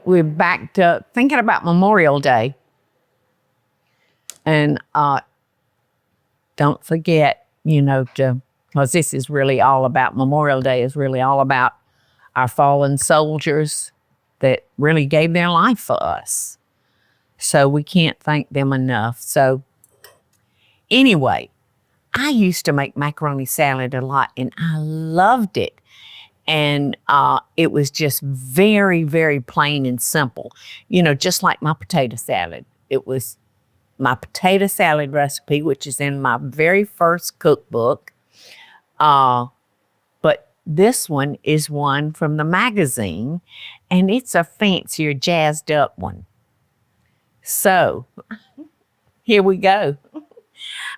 we're back to thinking about Memorial Day. And don't forget, because this is really all about, Memorial Day is really all about our fallen soldiers that really gave their life for us. So we can't thank them enough. So anyway, I used to make macaroni salad a lot, and I loved it. And it was just very, very plain and simple. Just like my potato salad. It was my potato salad recipe, which is in my very first cookbook. But this one is one from the magazine, and it's a fancier, jazzed up one. So here we go.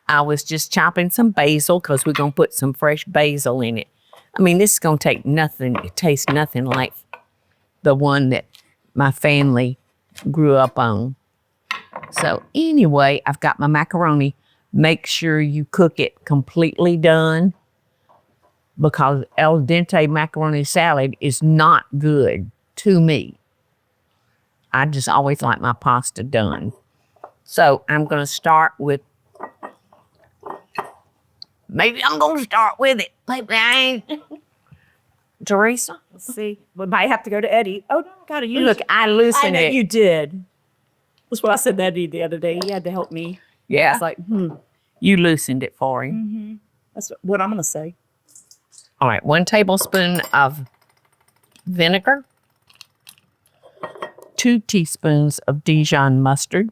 I was just chopping some basil because we're going to put some fresh basil in it. I mean, this is going to take nothing. It tastes nothing like the one that my family grew up on. So anyway, I've got my macaroni. Make sure you cook it completely done, because al dente macaroni salad is not good to me. I just always like my pasta done. So I'm going to start with, maybe I'm going to start with it. Maybe I ain't. Teresa? Let's see. We might have to go to Eddie. Oh, no, got to use Look, I loosened it. You did. That's what I said to Eddie the other day. He had to help me. Yeah. I was like, You loosened it for him. Mm-hmm. That's what I'm going to say. All right, 1 tablespoon of vinegar, 2 teaspoons of Dijon mustard,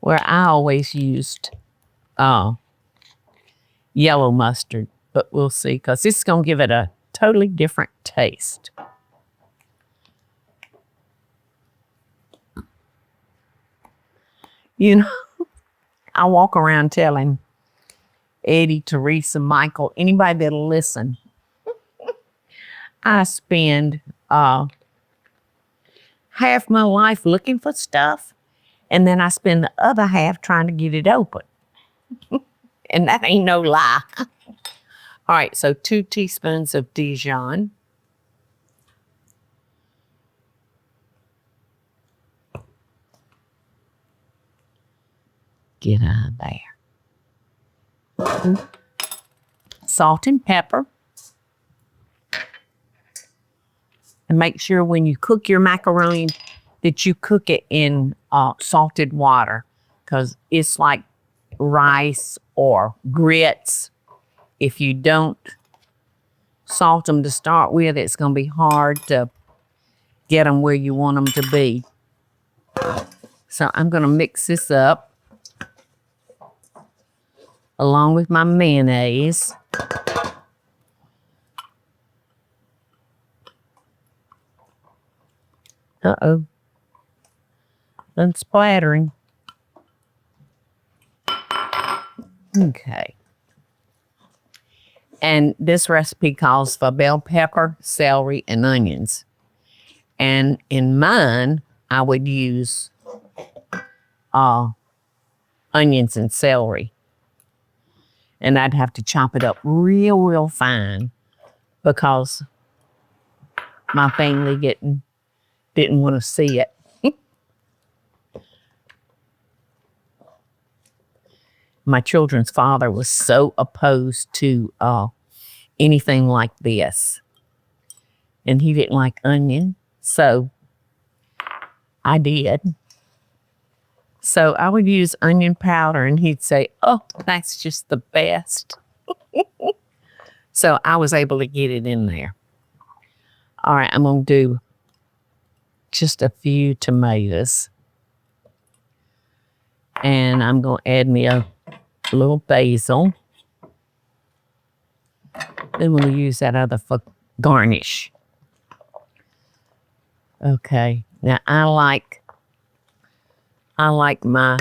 where I always used yellow mustard, but we'll see, because this is going to give it a totally different taste. I walk around telling Eddie, Teresa, Michael, anybody that'll listen, I spend half my life looking for stuff, and then I spend the other half trying to get it open. And that ain't no lie. All right, so 2 teaspoons of Dijon. Get out of there. Salt and pepper. And make sure when you cook your macaroni that you cook it in salted water, because it's like rice or grits. If you don't salt them to start with, it's going to be hard to get them where you want them to be. So I'm going to mix this up along with my mayonnaise. Uh-oh. Done splattering. Okay. And this recipe calls for bell pepper, celery, and onions. And in mine, I would use onions and celery. And I'd have to chop it up real, real fine, because my family didn't want to see it. My children's father was so opposed to anything like this. And he didn't like onion, so I did. So I would use onion powder, and he'd say, "Oh, that's just the best." So I was able to get it in there. All right, I'm going to do just a few tomatoes. And I'm going to add me a little basil. Then we'll use that other for garnish. Okay, now I like my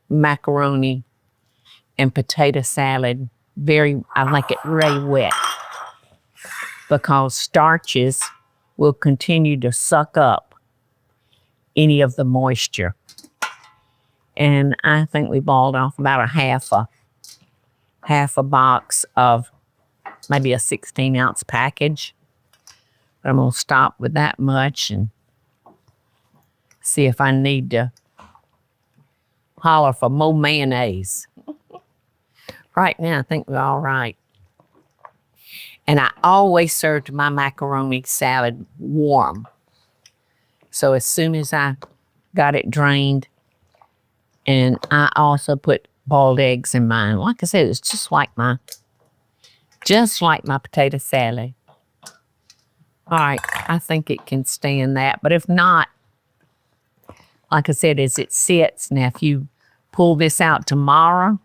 macaroni and potato salad I like it very wet, because starches will continue to suck up any of the moisture. And I think we boiled off about a half a box of maybe a 16-ounce package But I'm going to stop with that much and see if I need to holler for more mayonnaise. Right now, I think we're all right. And I always served my macaroni salad warm. So as soon as I got it drained, and I also put boiled eggs in mine. Like I said, it's just like my potato salad. All right, I think it can stand that. But if not, like I said, as it sits, now if you pull this out tomorrow,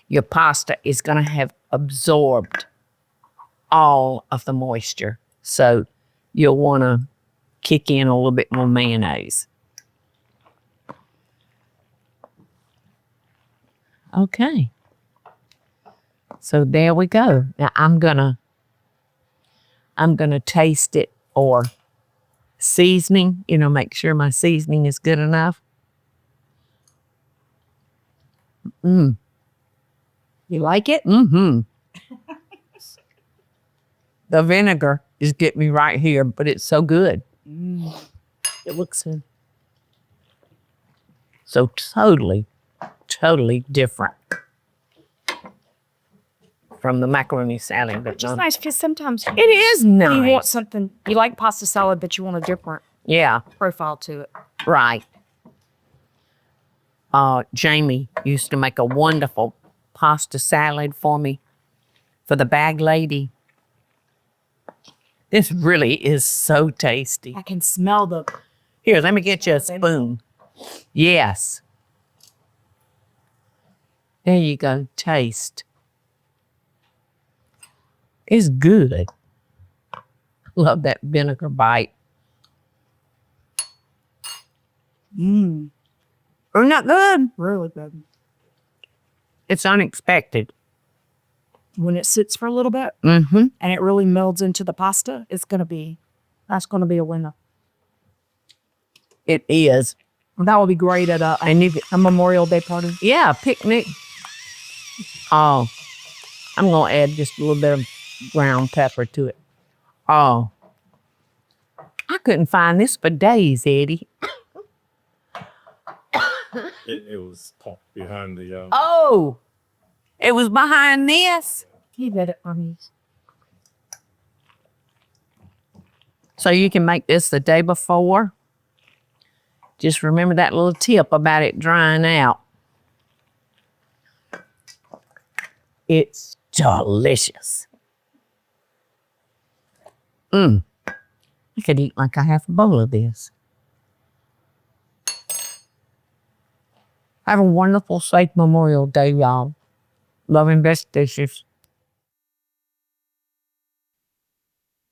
your pasta is going to have absorbed all of the moisture. So you'll want to kick in a little bit more mayonnaise. Okay. So there we go. Now I'm gonna taste it or seasoning, make sure my seasoning is good enough. You like it? Mm-hmm. The vinegar is getting me right here, but it's so good. It looks good. So totally different from the macaroni salad. Which is nice because sometimes It is nice. you want something, you like pasta salad, but you want a different profile to it. Right. Jamie used to make a wonderful pasta salad for me for the bag lady. This really is so tasty. I can smell the... Here, let me get you a spoon. Yes. There you go. Taste. It's good. Love that vinegar bite. Isn't that good? Really good. It's unexpected. When it sits for a little bit Mm-hmm. and it really melds into the pasta, that's going to be a winner. It is. That will be great at a Memorial Day party. Yeah, picnic. Oh, I'm going to add just a little bit of ground pepper to it. Oh, I couldn't find this for days, Eddie. It was popped behind the. Oh, it was behind this. You bet it for me. So you can make this the day before. Just remember that little tip about it drying out. It's delicious. I could eat like a half a bowl of this. Have a wonderful, safe Memorial Day, y'all. Loving best dishes.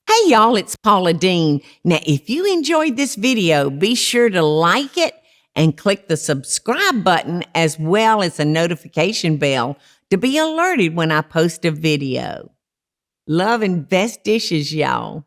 Hey y'all, it's Paula Deen. Now, if you enjoyed this video, be sure to like it and click the subscribe button as well as the notification bell to be alerted when I post a video. Love and best dishes, y'all.